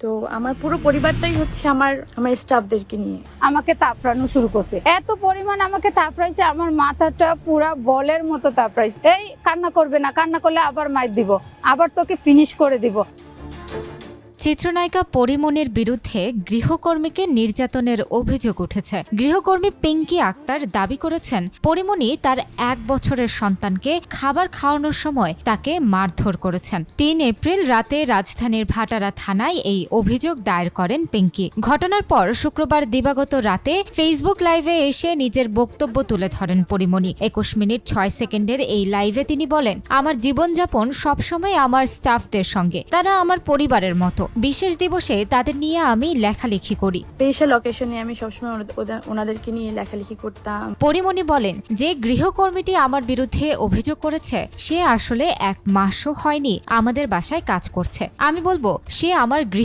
তো আমার পুরো পরিবারটাই হচ্ছে আমার স্টাফদেরকে নিয়ে আমাকে তাপড়ানো শুরু করছে। এত পরিমাণ আমাকে তাপড়াইছে, আমার মাথাটা পুরা বলের মতো তাপড়াইছে। এই কান্না করবে না, কান্না করলে আবার মাইর দিব, আবার তোকে ফিনিশ করে দিব। চিত্রনায়িকা পরিমণির বিরুদ্ধে গৃহকর্মীকে নির্যাতনের অভিযোগ উঠেছে। গৃহকর্মী পিঙ্কি আক্তার দাবি করেছেন, পরিমণি তার 1 বছরের সন্তানকে খাবার খাওয়ানোর সময় তাকে মারধর করেছেন। 3 এপ্রিল রাতে রাজধানীর ভাটারা থানায় এই অভিযোগ দায়ের করেন পিঙ্কি। ঘটনার পর শুক্রবার দিবাগত রাতে ফেসবুক লাইভে এসে নিজের বক্তব্য তুলে ধরেন পরিমণি। 21 মিনিট 6 সেকেন্ডের এই লাইভে তিনি বলেন, আমার জীবনযাপন সবসময় আমার স্টাফদের সঙ্গে, তারা আমার পরিবারের মতো। বিশেষ দিবসে তাদের নিয়ে আমি লেখালেখি করি। স্পেশাল অকেশনে আমি সবসময় ওনাদেরকে নিয়ে লেখালেখি করতাম। পরিমণি বলেন, যে গৃহকর্মীটি আমার বিরুদ্ধে অভিযোগ করেছে সে আসলে 1 মাসও হয়নি আমাদের বাসায় কাজ করছে। আমি বলবো সে আমার গৃহ